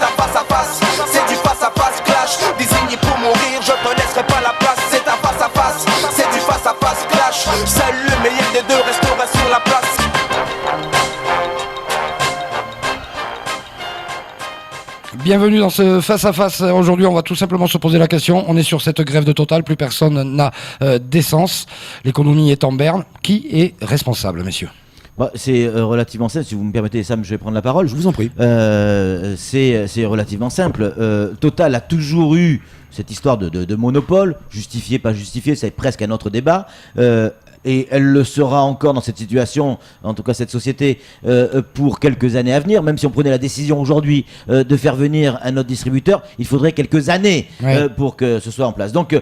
un face à face. C'est du face à face clash. Désigné pour mourir, je te laisserai pas la place. C'est un face à face, c'est du face à face clash. Seul le meilleur des deux restera sur la place. Bienvenue dans ce face-à-face. Aujourd'hui, on va tout simplement se poser la question. On est sur cette grève de Total. Plus personne n'a d'essence. L'économie est en berne. Qui est responsable, messieurs ? C'est relativement simple. Si vous me permettez, Sam, je vais prendre la parole. Je vous en prie. C'est relativement simple. Total a toujours eu cette histoire de monopole, justifié, pas justifié, c'est presque un autre débat. Et elle le sera encore dans cette situation, en tout cas cette société, pour quelques années à venir. Même si on prenait la décision aujourd'hui de faire venir un autre distributeur, il faudrait quelques années pour que ce soit en place. Donc,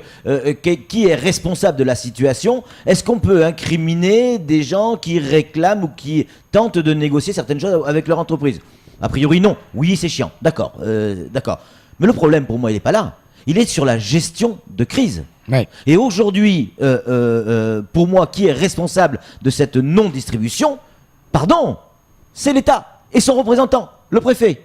qui est responsable de la situation ? Est-ce qu'on peut incriminer des gens qui réclament ou qui tentent de négocier certaines choses avec leur entreprise ? A priori, non. Oui, c'est chiant. D'accord. Mais le problème, pour moi, il n'est pas là. Il est sur la gestion de crise. Ouais. Et aujourd'hui, pour moi, qui est responsable de cette non-distribution ? Pardon, c'est l'État et son représentant, le préfet.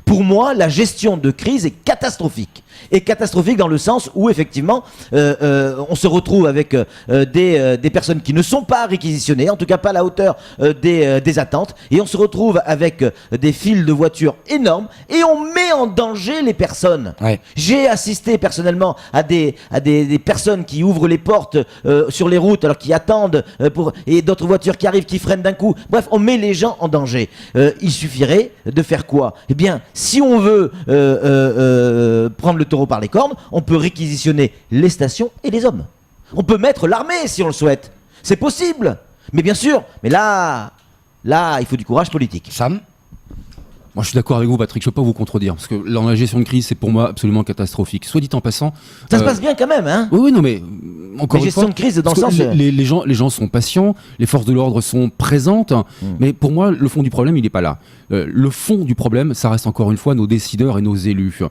Pour moi, la gestion de crise est catastrophique. Et catastrophique dans le sens où, effectivement, on se retrouve avec des personnes qui ne sont pas réquisitionnées, en tout cas pas à la hauteur des attentes, et on se retrouve avec des files de voitures énormes, et on met en danger les personnes. Ouais. J'ai assisté personnellement à des personnes qui ouvrent les portes sur les routes, alors qu'ils attendent, et d'autres voitures qui arrivent, qui freinent d'un coup. Bref, on met les gens en danger. Il suffirait de faire quoi ? Eh bien, si on veut prendre le taureau par les cornes, on peut réquisitionner les stations et les hommes. On peut mettre l'armée si on le souhaite. C'est possible. Mais bien sûr, mais là, il faut du courage politique. Sam ? Moi, je suis d'accord avec vous, Patrick. Je ne peux pas vous contredire. Parce que dans la gestion de crise, c'est pour moi absolument catastrophique. Soit dit en passant. Ça se passe bien quand même, hein ? Oui, non, mais. Encore une gestion fois, de crise, dans le sens. Les gens sont patients, les forces de l'ordre sont présentes. Mais pour moi, le fond du problème, il n'est pas là. Le fond du problème, ça reste encore une fois nos décideurs et nos élus.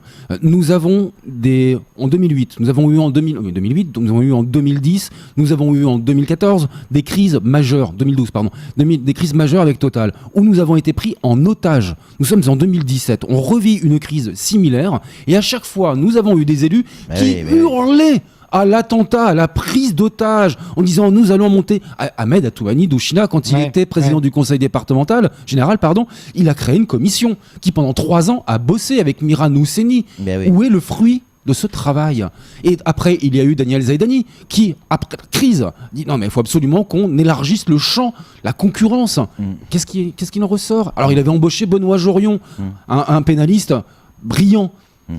Nous avons en 2008, nous avons eu en 2008, nous avons eu en 2010, nous avons eu en 2014 des crises majeures, 2012 pardon, des crises majeures avec Total, où nous avons été pris en otage. Nous sommes en 2017, on revit une crise similaire, et à chaque fois, nous avons eu des élus qui hurlaient à l'attentat, à la prise d'otage, en disant nous allons monter. Ahmed Atoubani d'Ouchina, quand il était président du conseil général, il a créé une commission qui pendant 3 ans a bossé avec Mira Nousseni. Où est le fruit de ce travail ? Et après, il y a eu Daniel Zaidani qui, après la crise, dit non mais il faut absolument qu'on élargisse le champ, la concurrence. Qu'est-ce qui en ressort ? Alors il avait embauché Benoît Jorion, un pénaliste brillant.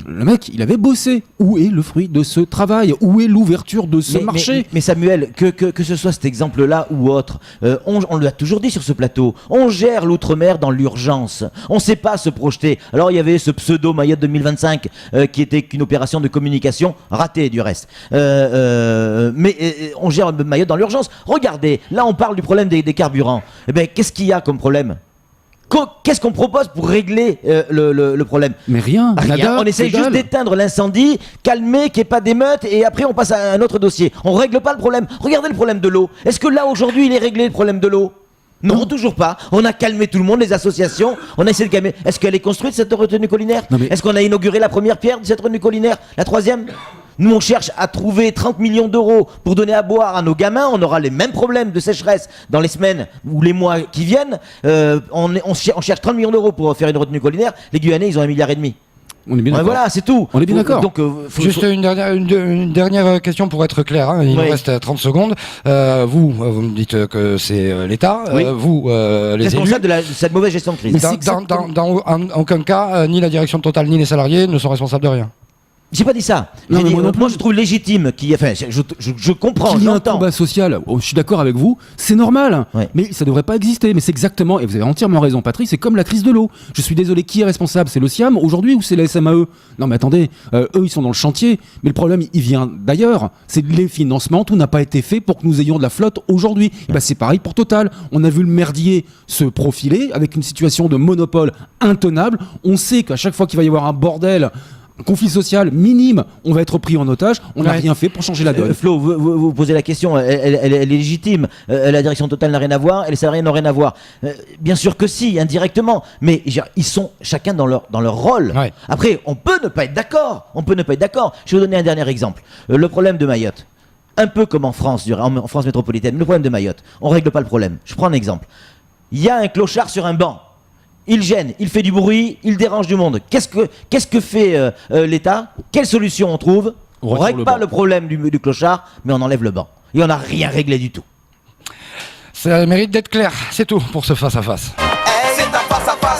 Le mec, il avait bossé. Où est le fruit de ce travail ? Où est l'ouverture de ce marché ? Mais Samuel, que ce soit cet exemple-là ou autre, on l'a toujours dit sur ce plateau, on gère l'outre-mer dans l'urgence. On ne sait pas se projeter. Alors il y avait ce pseudo Mayotte 2025 qui était qu'une opération de communication ratée du reste. Mais on gère Mayotte dans l'urgence. Regardez, là on parle du problème des carburants. Eh bien, qu'est-ce qu'il y a comme problème ? Qu'est-ce qu'on propose pour régler le problème ? Mais rien. On essaye juste d'éteindre l'incendie, calmer, qu'il n'y ait pas d'émeute, et après on passe à un autre dossier. On ne règle pas le problème. Regardez le problème de l'eau. Est-ce que là aujourd'hui il est réglé le problème de l'eau ? Non, toujours pas. On a calmé tout le monde, les associations. On a essayé de calmer. Est-ce qu'elle est construite cette retenue collinaire ? Est-ce qu'on a inauguré la première pierre de cette retenue collinaire ? La troisième ? Nous, on cherche à trouver 30 millions d'euros pour donner à boire à nos gamins. On aura les mêmes problèmes de sécheresse dans les semaines ou les mois qui viennent. On cherche 30 millions d'euros pour faire une retenue collinaire. Les Guyanais, ils ont 1,5 milliard. On est bien d'accord. Voilà, c'est tout. On est bien d'accord. Donc, juste une dernière question pour être clair. Hein. Il nous reste 30 secondes. Vous me dites que c'est l'État. Vous, les responsable de cette mauvaise gestion de crise. Dans aucun cas, ni la direction de Total ni les salariés ne sont responsables de rien. J'ai pas dit ça. Moi, je trouve légitime je comprends. Qu'il y ait un combat social, je suis d'accord avec vous, c'est normal, mais ça devrait pas exister. Mais c'est exactement, et vous avez entièrement raison, Patrick, c'est comme la crise de l'eau. Je suis désolé, qui est responsable ? C'est le SIAM aujourd'hui ou c'est la SMAE ? Non, mais attendez, eux, ils sont dans le chantier, mais le problème, il vient d'ailleurs. C'est les financements, tout n'a pas été fait pour que nous ayons de la flotte aujourd'hui. C'est pareil pour Total. On a vu le merdier se profiler avec une situation de monopole intenable. On sait qu'à chaque fois qu'il va y avoir un bordel, conflit social minime, on va être pris en otage, on n'a Ouais. rien fait pour changer la donne. Flo, vous posez la question, elle est légitime. La direction Total n'a rien à voir et les salariés n'ont rien à voir. Bien sûr que si, indirectement. Mais ils sont chacun dans leur rôle. Ouais. Après, on peut ne pas être d'accord. Je vais vous donner un dernier exemple. Le problème de Mayotte. Un peu comme en France, en France métropolitaine. Le problème de Mayotte, on règle pas le problème. Je prends un exemple. Il y a un clochard sur un banc. Il gêne, il fait du bruit, il dérange du monde. Qu'est-ce que fait l'État? Quelle solution on trouve? On On retire règle le pas banc. le problème du clochard, mais on enlève le banc. Et on n'a rien réglé du tout. Ça mérite d'être clair. C'est tout pour ce face-à-face. Hey, c'est un face à face.